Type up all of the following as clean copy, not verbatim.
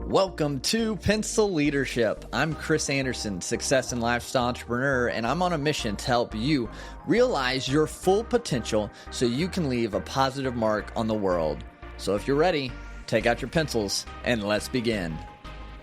Welcome to Pencil Leadership. I'm Chris Anderson, success and lifestyle entrepreneur, and I'm on a mission to help you realize your full potential so you can leave a positive mark on the world. So if you're ready, take out your pencils and let's begin.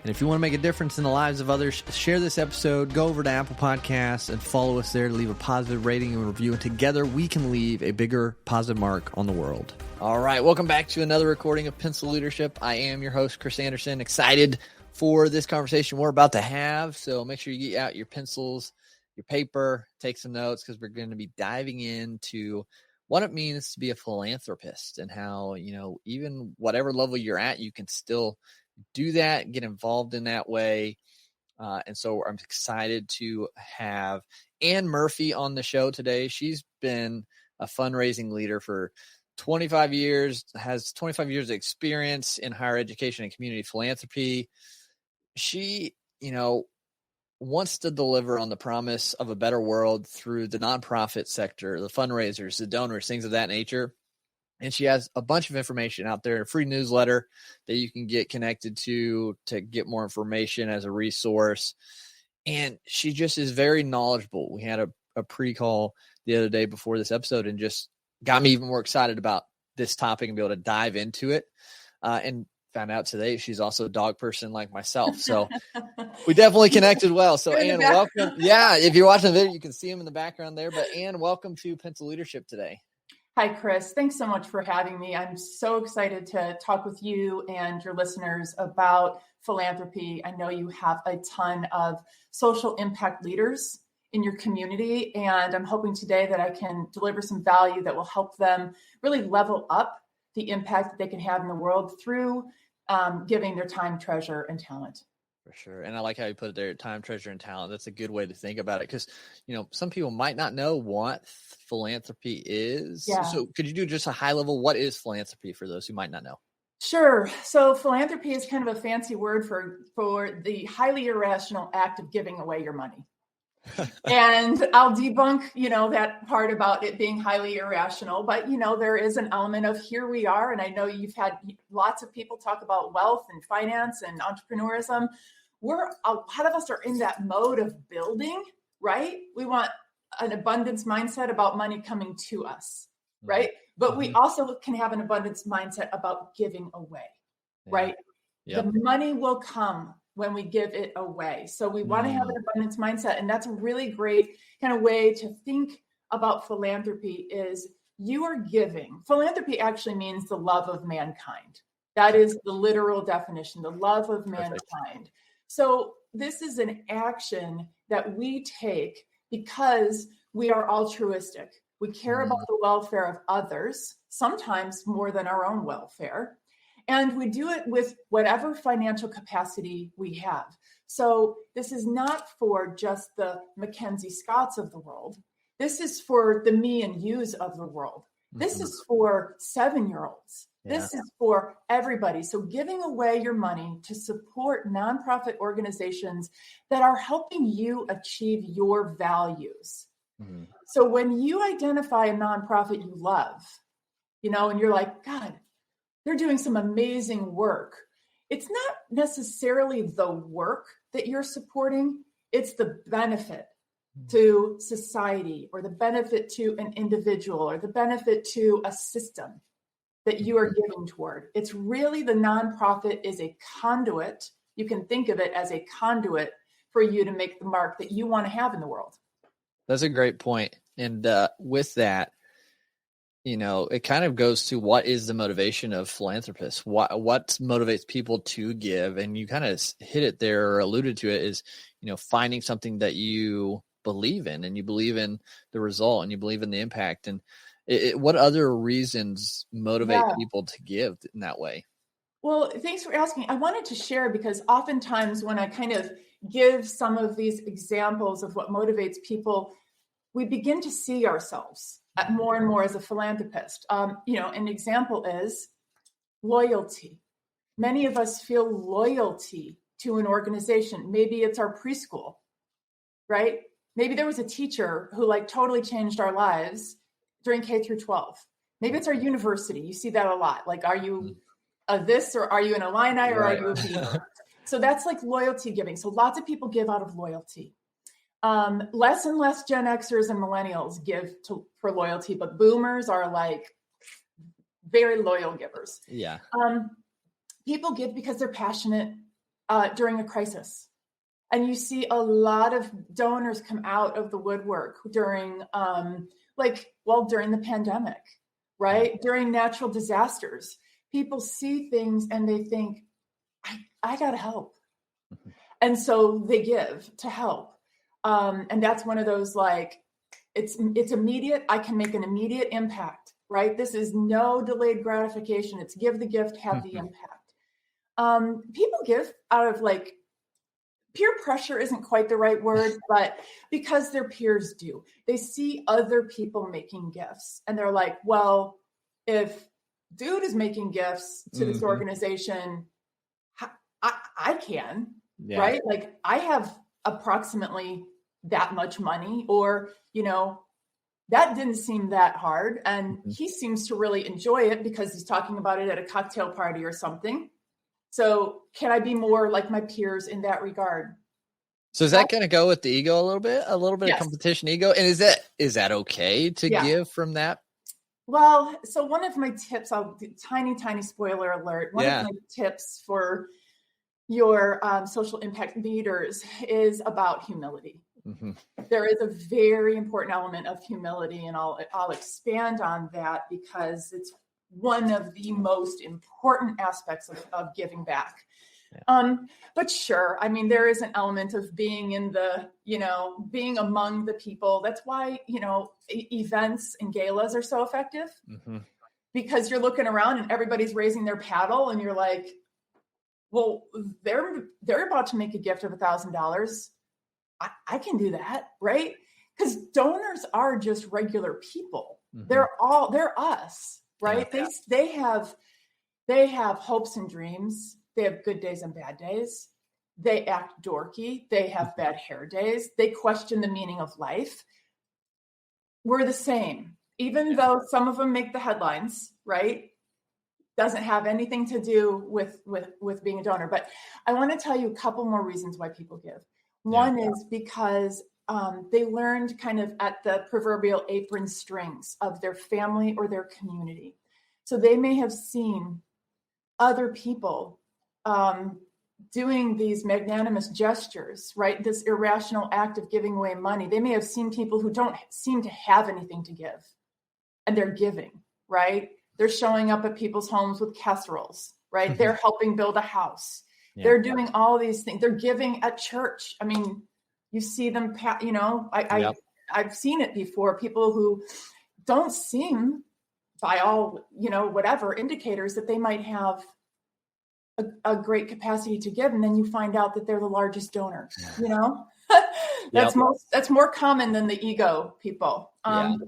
And if you want to make a difference in the lives of others, share this episode, go over to Apple Podcasts and follow us there to leave a positive rating and review. And together we can leave a bigger positive mark on the world. All right, welcome back to another recording of Pencil Leadership. I am your host, Chris Anderson, excited for this conversation we're about to have. So make sure you get out your pencils, your paper, take some notes, because we're going to be diving into what it means to be a philanthropist and how, even whatever level you're at, you can still do that, get involved in that way. And so I'm excited to have Ann Murphy on the show today. She's been a fundraising leader for 25 years, has 25 years of experience in higher education and community philanthropy. She, wants to deliver on the promise of a better world through the nonprofit sector, the fundraisers, the donors, things of that nature. And she has a bunch of information out there, a free newsletter that you can get connected to get more information as a resource. And she just is very knowledgeable. We had a pre-call the other day before this episode and just got me even more excited about this topic and be able to dive into it. And found out today she's also a dog person like myself. So we definitely connected well. So Ann, welcome. Yeah, if you're watching the video, you can see him in the background there. But Ann, welcome to Pencil Leadership today. Hi, Chris. Thanks so much for having me. I'm so excited to talk with you and your listeners about philanthropy. I know you have a ton of social impact leaders in your community, and I'm hoping today that I can deliver some value that will help them really level up the impact that they can have in the world through giving their time, treasure, and talent. For sure. And I like how you put it there, time, treasure, and talent. That's a good way to think about it because, some people might not know what philanthropy is. Yeah. So could you do just a high level, what is philanthropy for those who might not know? Sure. So philanthropy is kind of a fancy word for the highly irrational act of giving away your money. And I'll debunk, that part about it being highly irrational, but, there is an element of here we are. And I know you've had lots of people talk about wealth and finance and entrepreneurism. A lot of us are in that mode of building, right? We want an abundance mindset about money coming to us, right? But we also can have an abundance mindset about giving away, right? Yep. The money will come when we give it away. So we want to have an abundance mindset. And that's a really great kind of way to think about philanthropy is you are giving. Philanthropy actually means the love of mankind. That is the literal definition, the love of mankind. Perfect. So this is an action that we take because we are altruistic. We care about the welfare of others, sometimes more than our own welfare. And we do it with whatever financial capacity we have. So this is not for just the Mackenzie Scotts of the world. This is for the me and yous of the world. This is for 7-year-olds. Yeah. This is for everybody. So giving away your money to support nonprofit organizations that are helping you achieve your values. Mm-hmm. So when you identify a nonprofit you love, and you're like, God, they're doing some amazing work. It's not necessarily the work that you're supporting. It's the benefit to society or the benefit to an individual or the benefit to a system that you are giving toward. It's really the nonprofit is a conduit. You can think of it as a conduit for you to make the mark that you want to have in the world. That's a great point. And with that, it kind of goes to what is the motivation of philanthropists? What motivates people to give? And you kind of hit it there or alluded to it is, finding something that you believe in and you believe in the result and you believe in the impact. And what other reasons motivate people to give in that way? Well, thanks for asking. I wanted to share because oftentimes when I kind of give some of these examples of what motivates people, we begin to see ourselves more and more as a philanthropist. An example is loyalty. Many of us feel loyalty to an organization. Maybe it's our preschool, right? Maybe there was a teacher who totally changed our lives during K through 12. Maybe it's our university. You see that a lot. Are you this, or are you an Illini, or Right. are you a Beaver? So that's like loyalty giving. So lots of people give out of loyalty. Less and less Gen Xers and millennials give for loyalty, but boomers are like very loyal givers. Yeah. People give because they're passionate during a crisis. And you see a lot of donors come out of the woodwork during during the pandemic, right? Yeah. During natural disasters. People see things and they think, I got to help. Mm-hmm. And so they give to help. And that's one of those, like, it's immediate. I can make an immediate impact, right? This is no delayed gratification. It's give the gift, have the impact. People give out of like, peer pressure isn't quite the right word, but because their peers do. They see other people making gifts and they're like, well, if dude is making gifts to this organization, I can, right? Like I have approximately that much money, or, that didn't seem that hard. And he seems to really enjoy it because he's talking about it at a cocktail party or something. So can I be more like my peers in that regard? So is that going to go with the ego a little bit Yes. of competition ego? And is that okay to give from that? Well, so one of my tips, I'll do tiny spoiler alert. One of my tips for your social impact leaders is about humility. Mm-hmm. There is a very important element of humility, and I'll expand on that because it's one of the most important aspects of giving back. Yeah. But sure, I mean, there is an element of being in the, being among the people. That's why, events and galas are so effective, because you're looking around and everybody's raising their paddle and you're like, well, they're about to make a gift of $1,000. I can do that, right? Because donors are just regular people. They're us, right? Yeah. They have hopes and dreams. They have good days and bad days. They act dorky. They have bad hair days. They question the meaning of life. We're the same, even though some of them make the headlines, right? Doesn't have anything to do with being a donor. But I want to tell you a couple more reasons why people give. One is because they learned kind of at the proverbial apron strings of their family or their community. So they may have seen other people doing these magnanimous gestures, right? This irrational act of giving away money. They may have seen people who don't seem to have anything to give, and they're giving, right? They're showing up at people's homes with casseroles, right? They're helping build a house. Yeah. They're doing all these things. They're giving at church. I mean, you see them, I've seen it before. People who don't seem, by all, whatever indicators, that they might have a great capacity to give. And then you find out that they're the largest donor, that's more common than the ego people. And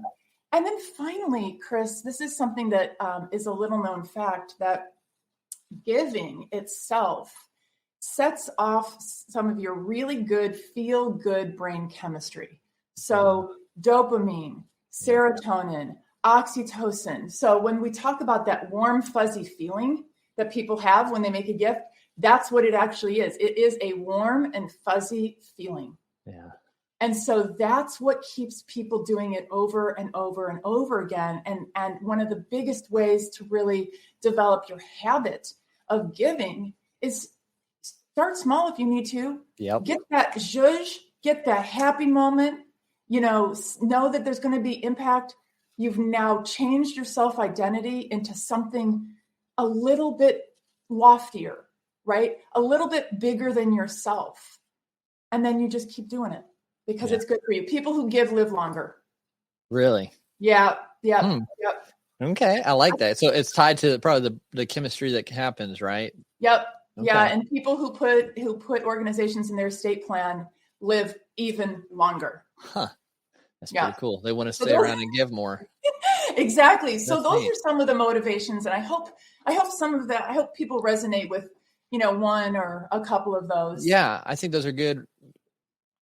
then finally, Chris, this is something that is a little known fact, that giving itself sets off some of your really good feel-good brain chemistry. So dopamine, serotonin, oxytocin. So when we talk about that warm, fuzzy feeling that people have when they make a gift, that's what it actually is. It is a warm and fuzzy feeling. Yeah. And so that's what keeps people doing it over and over and over again. And one of the biggest ways to really develop your habit of giving is start small if you need to. Yep. Get that zhuzh, get that happy moment, know that there's going to be impact. You've now changed your self-identity into something a little bit loftier, right? A little bit bigger than yourself. And then you just keep doing it. Because it's good for you. People who give live longer. Really? Yeah. Yep. Okay. I like that. So it's tied to probably the chemistry that happens, right? Yep. Okay. Yeah. And people who put organizations in their estate plan live even longer. Huh. That's pretty cool. They want to stay around and give more. Exactly. So those are some of the motivations. And I hope some of that, I hope people resonate with, one or a couple of those. Yeah. I think those are good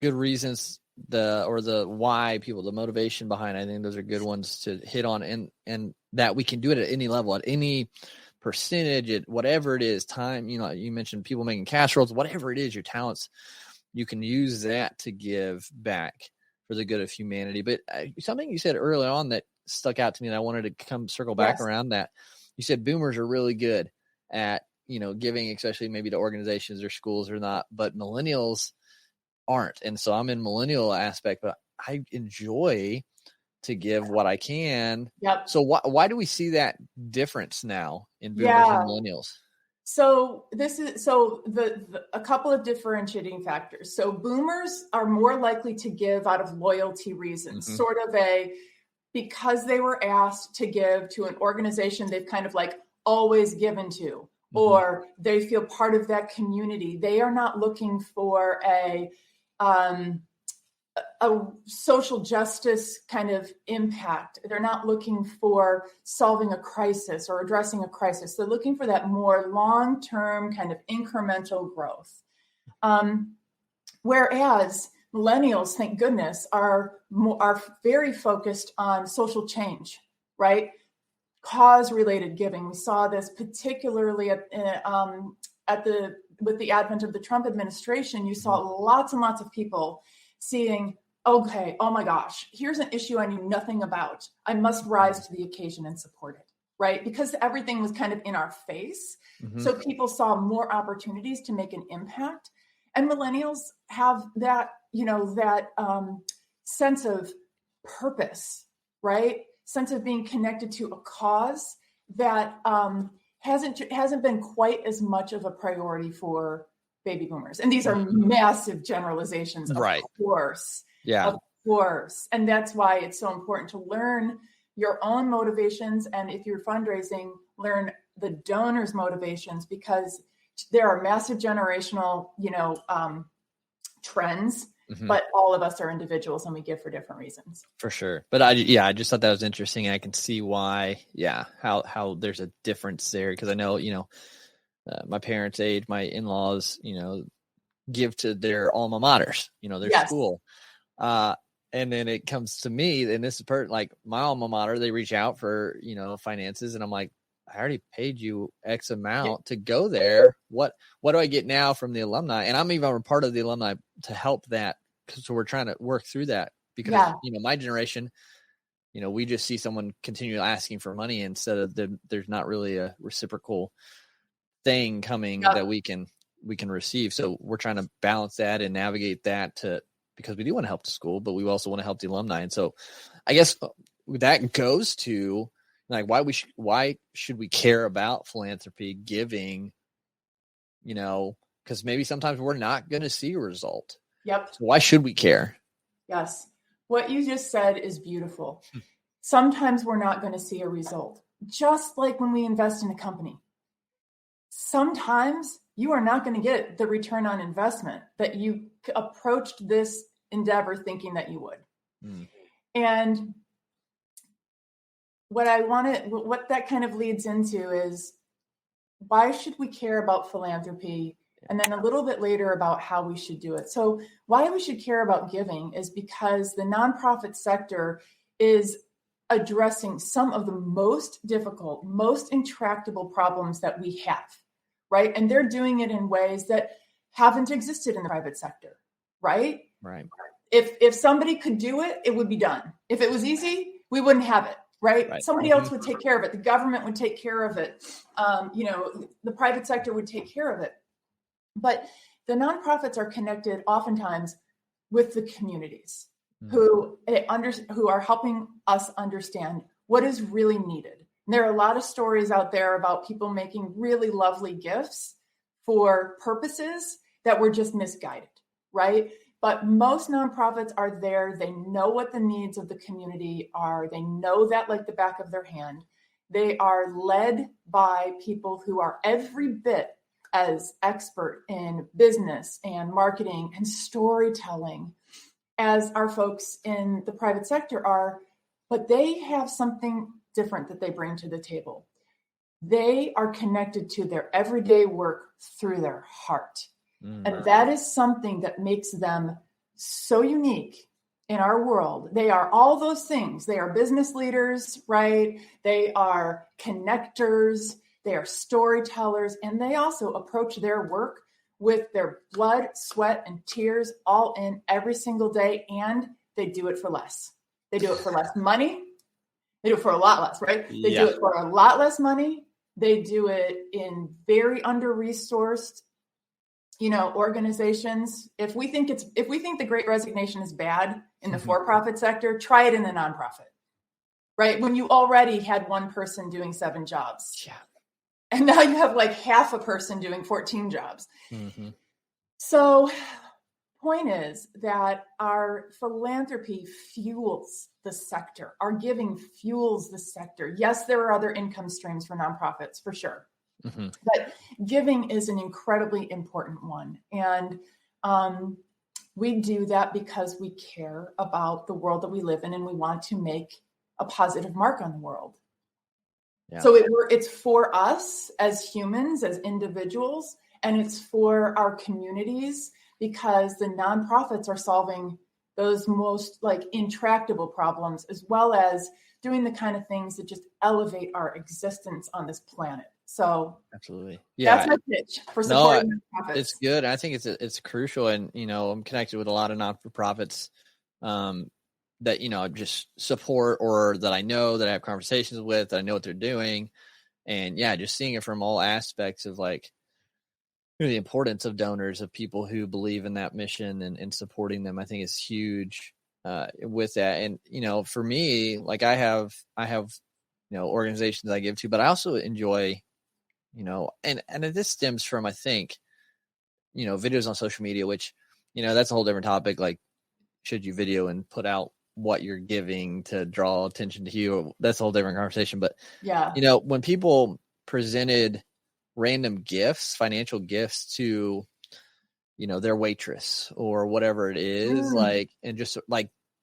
reasons, the why people, the motivation behind, I think those are good ones to hit on, and that we can do it at any level, at any percentage, whatever it is, time, you mentioned people making casseroles, whatever it is, your talents, you can use that to give back for the good of humanity. But something you said early on that stuck out to me, and I wanted to circle back around that. You said boomers are really good at, giving, especially maybe to organizations or schools or not, but millennials aren't. And so I'm in millennial aspect, but I enjoy to give what I can. Yep. So why do we see that difference now in boomers and millennials? So a couple of differentiating factors. So boomers are more likely to give out of loyalty reasons, sort of because they were asked to give to an organization they've kind of like always given to, or they feel part of that community. They are not looking for a social justice kind of impact. They're not looking for solving a crisis or addressing a crisis. They're looking for that more long-term kind of incremental growth. Whereas millennials, thank goodness, are very focused on social change, right? Cause-related giving. We saw this particularly with the advent of the Trump administration. You saw lots and lots of people seeing, okay, oh my gosh, here's an issue I knew nothing about. I must rise to the occasion and support it, right? Because everything was kind of in our face. So people saw more opportunities to make an impact. And millennials have that, sense of purpose, right? Sense of being connected to a cause that hasn't been quite as much of a priority for baby boomers. And these are massive generalizations, of course. Yeah. Of course. And that's why it's so important to learn your own motivations. And if you're fundraising, learn the donors' motivations, because there are massive generational, trends, but all of us are individuals and we give for different reasons. For sure. But I just thought that was interesting. I can see why, how there's a difference there. Because I know, my parents' age, my in-laws, give to their alma maters, their school. And then it comes to me, and this is like my alma mater, they reach out for, finances. And I'm like, I already paid you X amount to go there. What do I get now from the alumni? And I'm even a part of the alumni to help that. So we're trying to work through that because, my generation, we just see someone continue asking for money instead of there's not really a reciprocal thing coming that we can receive. So we're trying to balance that and navigate that because we do want to help the school, but we also want to help the alumni. And so I guess that goes to like why should we care about philanthropy, giving, because maybe sometimes we're not going to see a result. Yep. So why should we care? Yes. What you just said is beautiful. Sometimes we're not going to see a result. Just like when we invest in a company. Sometimes you are not going to get the return on investment that you approached this endeavor thinking that you would. And what that kind of leads into is, why should we care about philanthropy? And then a little bit later about how we should do it. So why we should care about giving is because the nonprofit sector is addressing some of the most difficult, most intractable problems that we have, right? And they're doing it in ways that haven't existed in the private sector, right? Right. If somebody could do it, it would be done. If it was easy, we wouldn't have it, right? Somebody else would take care of it. The government would take care of it. The private sector would take care of it. But the nonprofits are connected oftentimes with the communities who are helping us understand what is really needed. And there are a lot of stories out there about people making really lovely gifts for purposes that were just misguided, right? But most nonprofits are there. They know what the needs of the community are. They know that like the back of their hand. They are led by people who are every bit as expert in business and marketing and storytelling as our folks in the private sector are, but they have something different that they bring to the table. They are connected to their everyday work through their heart. And that is something that makes them so unique in our world. They are all those things. They are business leaders, right? They are connectors. they are storytellers, and they also approach their work with their blood, sweat, and tears all in every single day, and they do it for less. They do it for less money. They do it for a lot less, right? They do it for a lot less money. They do it in very under-resourced, organizations. If we think the Great Resignation is bad in the for-profit sector, try it in the nonprofit, right? When you already had one person doing 7 jobs. Yeah. And now you have like half a person doing 14 jobs. Mm-hmm. So point is that our philanthropy fuels the sector. Our giving fuels the sector. Yes, there are other income streams for nonprofits, for sure. Mm-hmm. But giving is an incredibly important one. And we do that because we care about the world that we live in, and we want to make a positive mark on the world. Yeah. So it's for us as humans, as individuals, and it's for our communities, because the nonprofits are solving those most intractable problems, as well as doing the kind of things that just elevate our existence on this planet. So absolutely. Yeah. That's my pitch for supporting nonprofits. It's good. I think it's crucial. And, I'm connected with a lot of not-for-profits that, just support, or that I know, that I have conversations with, that I know what they're doing. And yeah, just seeing it from all aspects of the importance of donors, of people who believe in that mission, and supporting them, I think is huge with that. And, for me, I have, organizations I give to, but I also enjoy, and this stems from, I think, videos on social media, which, that's a whole different topic. Should you video and put out what you're giving to draw attention to you? That's a whole different conversation. But yeah, when people presented random gifts, financial gifts to, their waitress or whatever it is, and just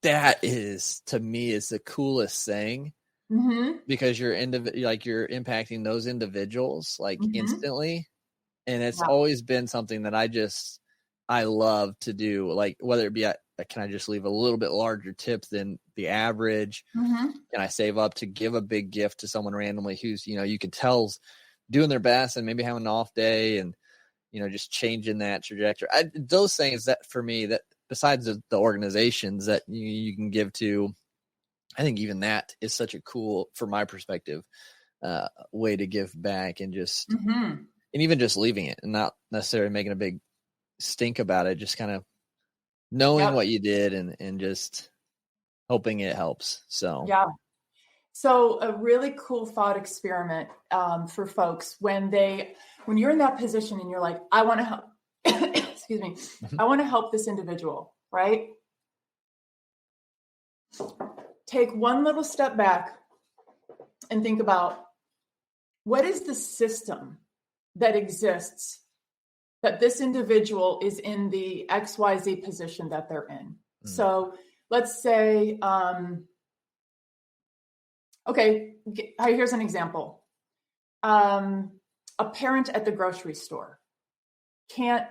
that is, to me, is the coolest thing. Mm-hmm. Because you're you're impacting those individuals instantly. And it's always been something that I love to do. Whether it be, can I just leave a little bit larger tip than the average? Mm-hmm. Can I save up to give a big gift to someone randomly who's, you can tell's doing their best and maybe having an off day, and, just changing that trajectory. Those things that, for me, that besides the organizations that you can give to, I think even that is such a cool, from my perspective, way to give back, and just, and even just leaving it and not necessarily making a big stink about it, just kind of knowing what you did, and just hoping it helps. So, yeah. So a really cool thought experiment for folks when you're in that position and you're like, I want to help, excuse me, I want to help this individual, right? Take one little step back and think about, what is the system that exists that this individual is in the XYZ position that they're in? So let's say, okay, here's an example. A parent at the grocery store can't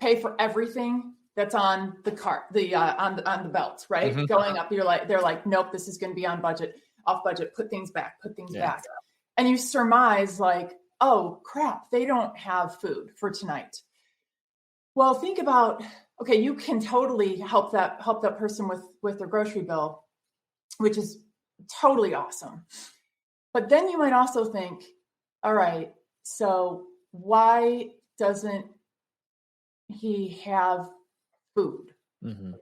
pay for everything that's on the cart, on the belt, right? Mm-hmm. Going up, they're like, nope, this is going to be on budget, off budget, put things back. And you surmise oh crap, they don't have food for tonight. Well, think about, okay, you can totally help that person with their grocery bill, which is totally awesome. But then you might also think, all right, so why doesn't he have food? Mm-hmm.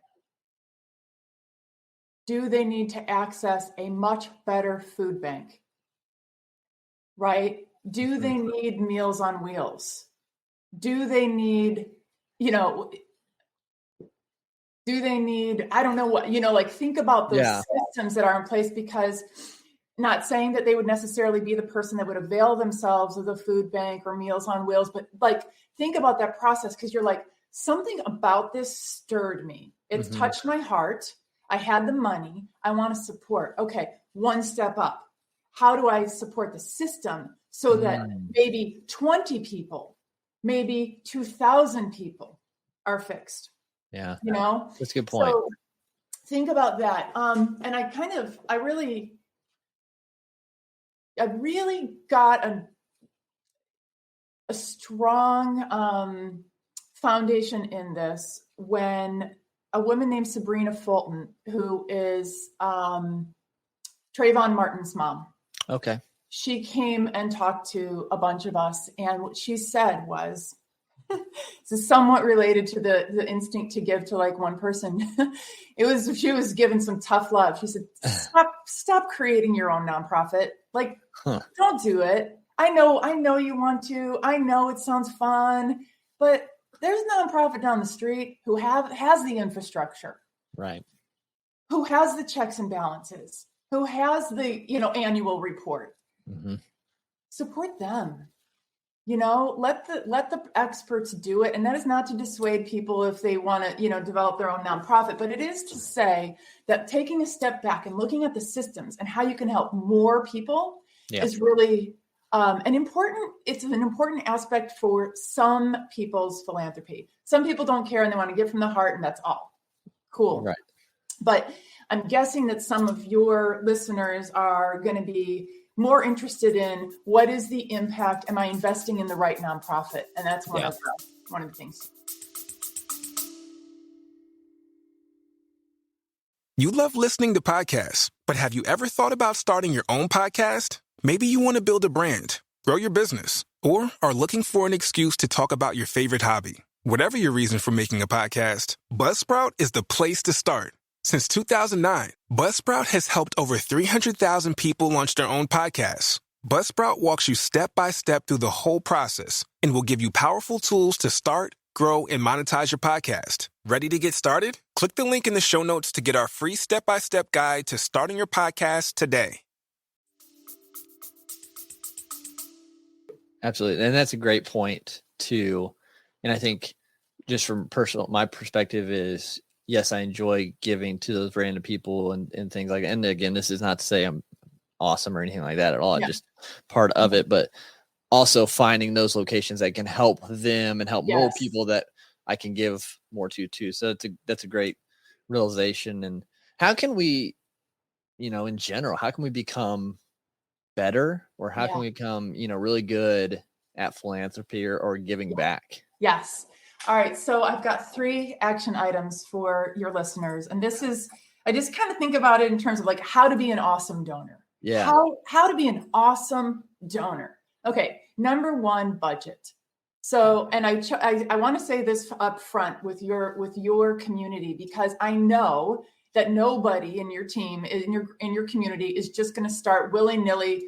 Do they need to access a much better food bank? Right? Do they need Meals on Wheels? Do they need, do they need, I don't know what, think about those systems that are in place, because not saying that they would necessarily be the person that would avail themselves of the food bank or Meals on Wheels, but think about that process, because you're like, something about this stirred me. It's touched my heart. I had the money. I want to support. Okay, one step up. How do I support the system so that maybe 20 people, maybe 2,000 people are fixed? Yeah. That's a good point. So think about that. And I really got a strong foundation in this when a woman named Sabrina Fulton, who is Trayvon Martin's mom. Okay. She came and talked to a bunch of us, and what she said was, this is somewhat related to the instinct to give to like one person. She was given some tough love. She said, stop creating your own nonprofit. Like, don't do it. I know you want to. I know it sounds fun, but there's a nonprofit down the street who has the infrastructure, right? Who has the checks and balances, who has the annual report. Mm-hmm. Support them. Let the experts do it. And that is not to dissuade people if they want to, develop their own nonprofit, but it is to say that taking a step back and looking at the systems and how you can help more people is really an important aspect for some people's philanthropy. Some people don't care and they want to give from the heart, and that's all. Cool. Right. But I'm guessing that some of your listeners are going to be more interested in what is the impact? Am I investing in the right nonprofit? And that's one of the things. You love listening to podcasts, but have you ever thought about starting your own podcast? Maybe you want to build a brand, grow your business, or are looking for an excuse to talk about your favorite hobby. Whatever your reason for making a podcast, Buzzsprout is the place to start. Since 2009, Buzzsprout has helped over 300,000 people launch their own podcasts. Buzzsprout walks you step by step through the whole process and will give you powerful tools to start, grow, and monetize your podcast. Ready to get started? Click the link in the show notes to get our free step-by-step guide to starting your podcast today. Absolutely. And that's a great point too. And I think just from my perspective is, yes, I enjoy giving to those random people and things like that. And again, this is not to say I'm awesome or anything like that at all. Yeah. Just part of it, but also finding those locations that can help them and help more people that I can give more to too. So that's a great realization. And how can we, in general, how can we become better, or how can we become, really good at philanthropy or giving back? Yes. All right. So I've got 3 action items for your listeners. And I just kind of think about it in terms of like how to be an awesome donor. Yeah. How to be an awesome donor. Okay. Number 1, budget. So, and I want to say this up front with your community, because I know that nobody in your team, in your community is just going to start willy-nilly,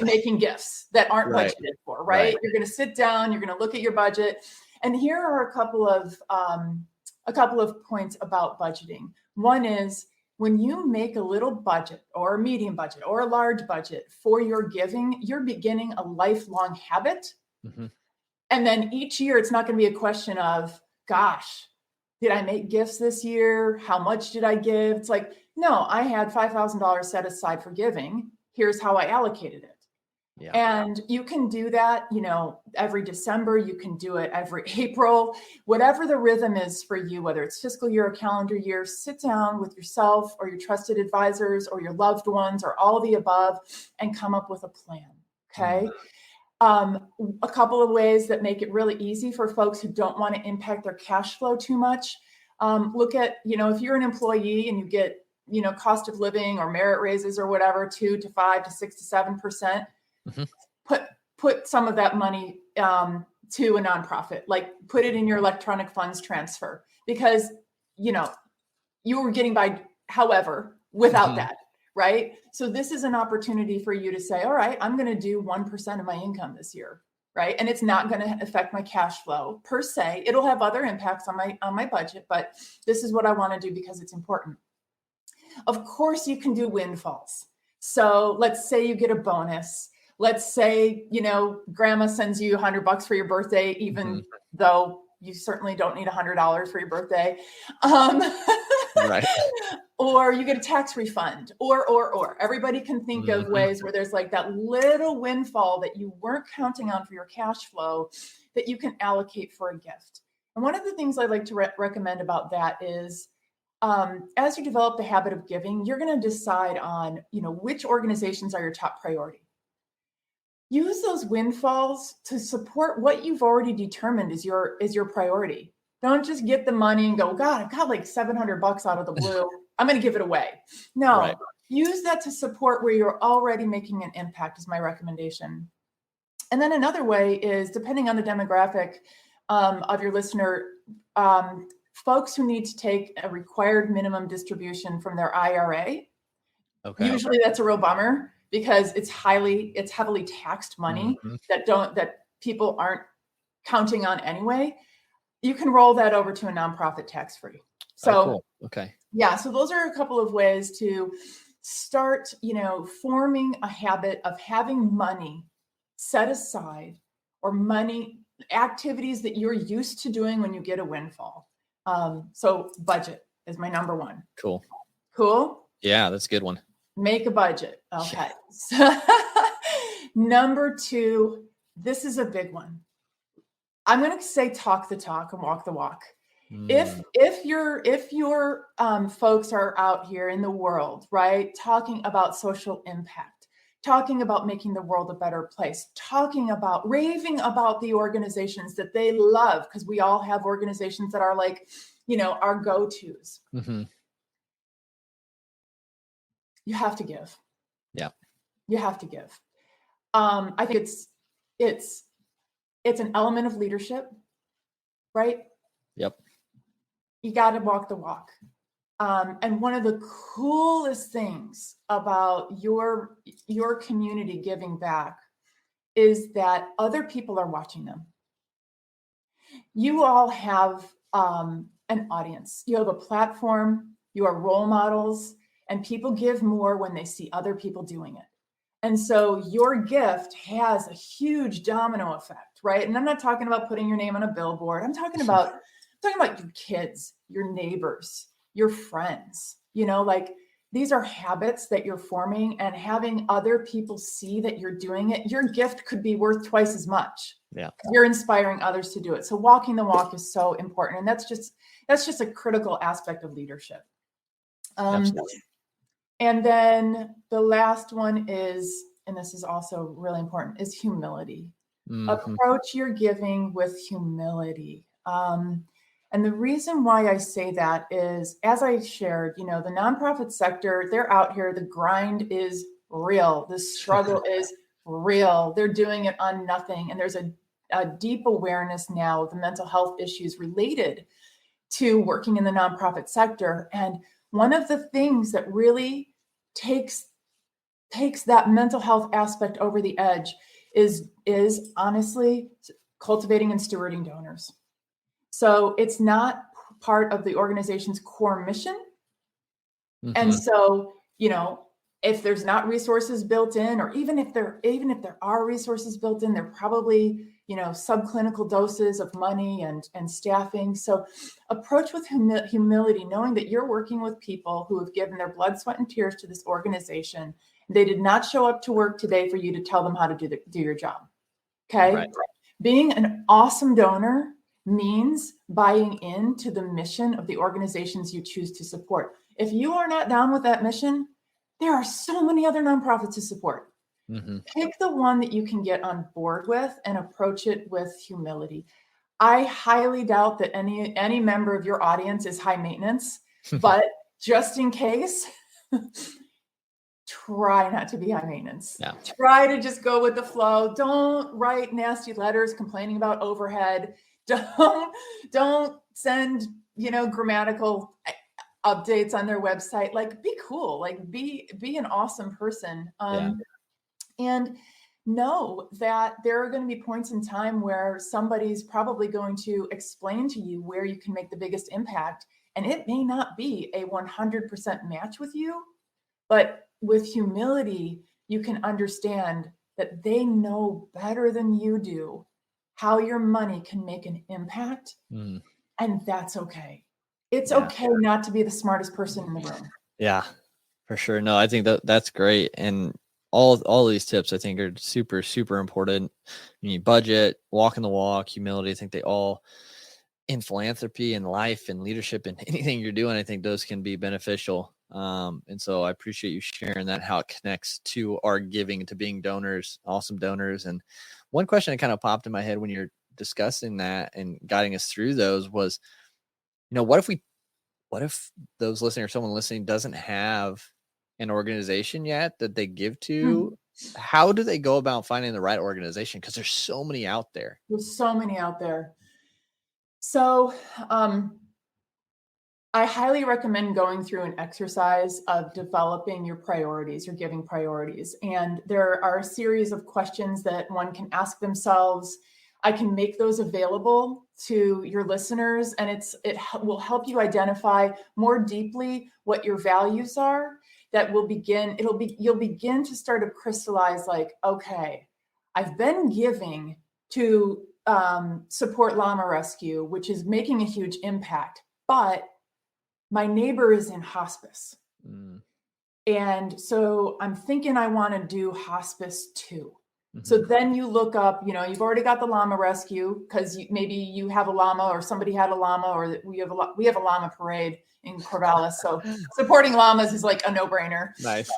making gifts that aren't budgeted for, right? You're going to sit down, you're going to look at your budget. And here are a couple of points about budgeting. One is, when you make a little budget or a medium budget or a large budget for your giving, you're beginning a lifelong habit. Mm-hmm. And then each year, it's not going to be a question of, gosh, did I make gifts this year? How much did I give? It's like, no, I had $5,000 set aside for giving. Here's how I allocated it. Yeah. And you can do that, every December. You can do it every April, whatever the rhythm is for you, whether it's fiscal year or calendar year. Sit down with yourself or your trusted advisors or your loved ones or all the above and come up with a plan. Okay. A couple of ways that make it really easy for folks who don't want to impact their cash flow too much. Look at, if you're an employee and you get, cost of living or merit raises or whatever, 2 to 5 to 6 to 7%. Mm-hmm. Put some of that money to a nonprofit, like put it in your electronic funds transfer, because you were getting by however without that, right? So this is an opportunity for you to say, all right, I'm going to do 1% of my income this year, right? And it's not going to affect my cash flow per se. It'll have other impacts on my budget, but this is what I want to do because it's important. Of course, you can do windfalls. So let's say you get a bonus. Let's say, grandma sends you $100 for your birthday, even though you certainly don't need $100 for your birthday. Right. Or you get a tax refund, or everybody can think of ways where there's like that little windfall that you weren't counting on for your cash flow that you can allocate for a gift. And one of the things I like to recommend about that is, as you develop the habit of giving, you're going to decide on, which organizations are your top priority. use those windfalls to support what you've already determined is your priority. Don't just get the money and go, God, I've got like $700 out of the blue. I'm going to give it away. No, Right. use that to support where you're already making an impact is my recommendation. And then another way is, depending on the demographic of your listener, folks who need to take a required minimum distribution from their IRA. Okay. Usually that's a real bummer because it's heavily taxed money that people aren't counting on anyway. You can roll that over to a nonprofit tax-free. So, cool. Okay. Yeah. So those are a couple of ways to start, forming a habit of having money set aside, or money activities that you're used to doing when you get a windfall. So budget is my number one. Cool. Yeah, that's a good one. Make a budget. Okay. So, number two, this is a big one. I'm going to say talk the talk and walk the walk. If your folks are out here in the world, right, talking about social impact, talking about making the world a better place, raving about the organizations that they love, because we all have organizations that are like, our go-tos. Mm-hmm. You have to give. Yeah. You have to give. I think it's an element of leadership, right? Yep. You got to walk the walk. And one of the coolest things about your community giving back is that other people are watching them. You all have an audience. You have a platform. You are role models, and people give more when they see other people doing it. And so your gift has a huge domino effect, right? And I'm not talking about putting your name on a billboard. I'm talking about your kids, your neighbors, your friends. Like, these are habits that you're forming, and having other people see that you're doing it, your gift could be worth twice as much. Yeah. You're inspiring others to do it. So walking the walk is so important. And that's just a critical aspect of leadership. Absolutely. And then the last one is, and this is also really important, is humility. Mm-hmm. Approach your giving with humility. And the reason why I say that is, as I shared, the nonprofit sector, they're out here. The grind is real. The struggle is real. They're doing it on nothing. And there's a deep awareness now of the mental health issues related to working in the nonprofit sector. And one of the things that really takes that mental health aspect over the edge is honestly cultivating and stewarding donors. So it's not part of the organization's core mission. Mm-hmm. And so, if there's not resources built in, or even if there are resources built in, they're probably, subclinical doses of money and staffing. So approach with humility, knowing that you're working with people who have given their blood, sweat, and tears to this organization. They did not show up to work today for you to tell them how to do your job. Okay. Right. Being an awesome donor means buying into the mission of the organizations you choose to support. If you are not down with that mission, there are so many other nonprofits to support. Mm-hmm. Pick the one that you can get on board with and approach it with humility. I highly doubt that any member of your audience is high maintenance, but just in case, try not to be high maintenance. Yeah. Try to just go with the flow. Don't write nasty letters complaining about overhead. Don't send, grammatical updates on their website. Like, be cool, like be an awesome person. And know that there are going to be points in time where somebody's probably going to explain to you where you can make the biggest impact. And it may not be a 100% match with you, but with humility, you can understand that they know better than you do how your money can make an impact. Mm. And that's okay. It's okay not to be the smartest person in the room. Yeah, for sure. No, I think that's great. And all these tips, I think, are super, super important. You need budget, walking the walk, humility. I think they all in philanthropy and life and leadership and anything you're doing, I think those can be beneficial. And so I appreciate you sharing that, how it connects to our giving, to being donors, awesome donors. And one question that kind of popped in my head when you're discussing that and guiding us through those was, what if those listening or someone listening doesn't have an organization yet that they give to? How do they go about finding the right organization? Because there's so many out there. There's so many out there. So I highly recommend going through an exercise of developing your priorities, your giving priorities. And there are a series of questions that one can ask themselves. I can make those available to your listeners, and it will help you identify more deeply what your values are. You'll begin to start to crystallize, like, okay, I've been giving to support llama rescue, which is making a huge impact, but my neighbor is in hospice. And so I'm thinking I want to do hospice too. So then you look up, you've already got the llama rescue because maybe you have a llama, or somebody had a llama, or we have a llama parade in Corvallis. So supporting llamas is like a no-brainer. Nice.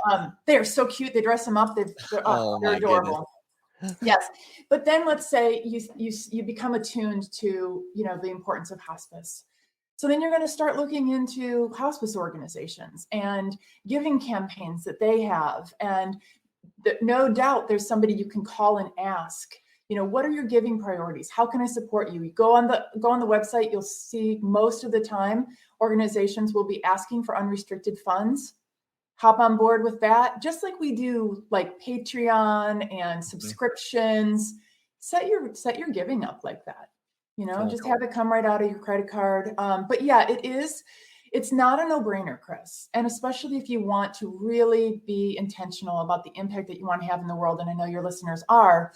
They are so cute. They dress them up. They're adorable. Yes. But then let's say you become attuned to, the importance of hospice. So then you're going to start looking into hospice organizations and giving campaigns that they have. And no doubt there's somebody you can call and ask, what are your giving priorities? How can I support you? You go on the website, you'll see most of the time organizations will be asking for unrestricted funds. Hop on board with that, just like we do like Patreon and subscriptions. Set your giving up like that. Just have it come right out of your credit card. But yeah, it's not a no-brainer, Chris. And especially if you want to really be intentional about the impact that you want to have in the world. And I know your listeners are,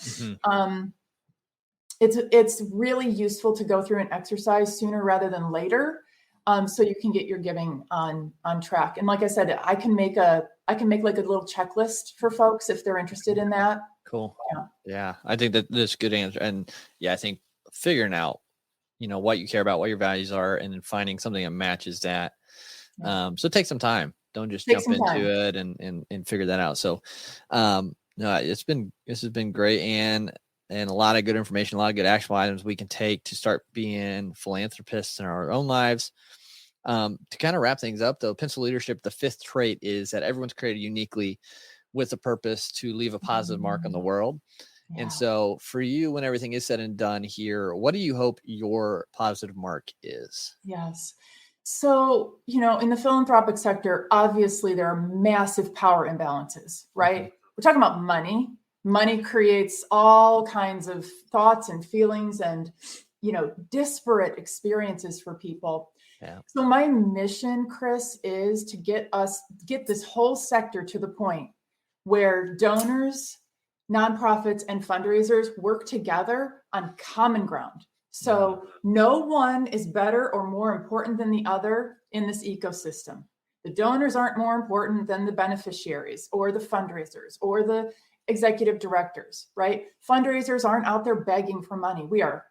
it's really useful to go through an exercise sooner rather than later. So you can get your giving on track. And like I said, I can make like a little checklist for folks if they're interested in that. Cool. Yeah. I think that's a good answer. And yeah, I think figuring out, what you care about, what your values are, and then finding something that matches that. So take some time. Don't just jump into it and figure that out. So, no, this has been great. And a lot of good information, a lot of good actionable items we can take to start being philanthropists in our own lives. To kind of wrap things up, though, Pencil Leadership, the fifth trait is that everyone's created uniquely with a purpose to leave a positive mark on the world. Yeah. And so for you, when everything is said and done here, what do you hope your positive mark is? Yes. So, in the philanthropic sector, obviously there are massive power imbalances, right? We're talking about money. Money creates all kinds of thoughts and feelings and, disparate experiences for people. Yeah. So my mission, Chris, is to get this whole sector to the point where donors, nonprofits, and fundraisers work together on common ground. So no one is better or more important than the other in this ecosystem. The donors aren't more important than the beneficiaries or the fundraisers or the executive directors, right? Fundraisers aren't out there begging for money. We are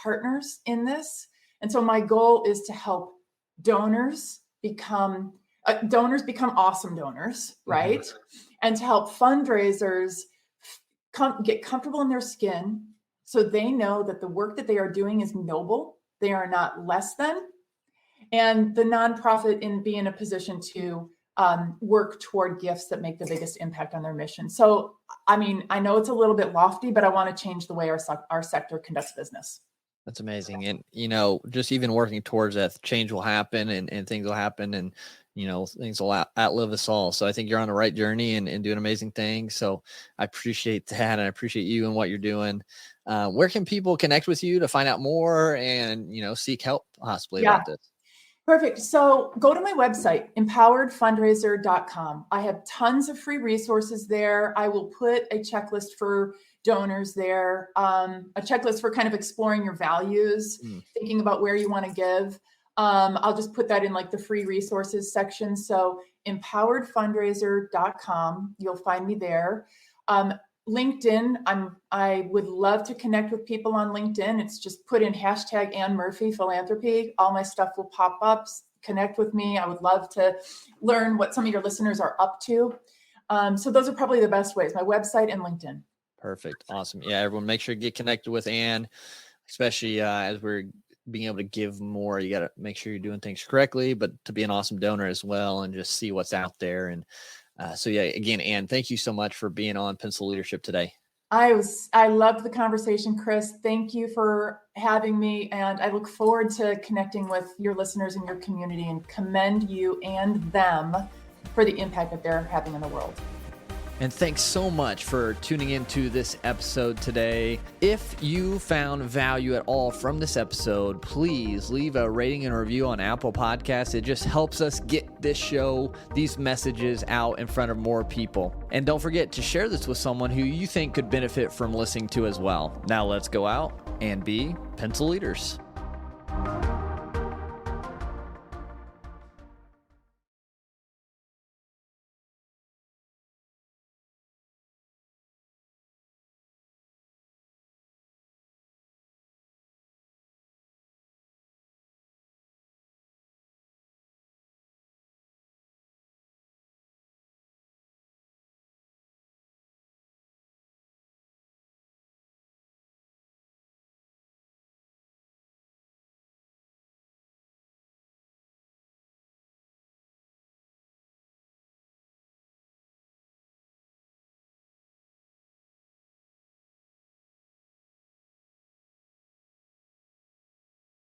partners in this. And so my goal is to help donors become awesome donors, right? And to help fundraisers get comfortable in their skin so they know that the work that they are doing is noble. They are not less than. And the nonprofit be in a position to work toward gifts that make the biggest impact on their mission. So, I know it's a little bit lofty, but I want to change the way our sector conducts business. That's amazing. And, just even working towards that, change will happen and things will happen and, things will outlive us all. So I think you're on the right journey and doing amazing things. So I appreciate that. And I appreciate you and what you're doing. Where can people connect with you to find out more and, seek help possibly about this? Perfect. So go to my website, empoweredfundraiser.com. I have tons of free resources there. I will put a checklist for donors there, a checklist for kind of exploring your values, thinking about where you want to give. I'll just put that in like the free resources section. So empoweredfundraiser.com, you'll find me there. LinkedIn, I would love to connect with people on LinkedIn. It's just put in hashtag Ann Murphy Philanthropy. All my stuff will pop up. Connect with me. I would love to learn what some of your listeners are up to. So those are probably the best ways, my website and LinkedIn. Perfect. Awesome. Yeah, everyone make sure to get connected with Ann, especially as we're being able to give more. You got to make sure you're doing things correctly, but to be an awesome donor as well and just see what's out there. And so, yeah, again, Ann, thank you so much for being on Pencil Leadership today. I loved the conversation, Chris. Thank you for having me. And I look forward to connecting with your listeners in your community and commend you and them for the impact that they're having in the world. And thanks so much for tuning into this episode today. If you found value at all from this episode, please leave a rating and review on Apple Podcasts. It just helps us get this show, these messages out in front of more people. And don't forget to share this with someone who you think could benefit from listening to as well. Now let's go out and be pencil leaders.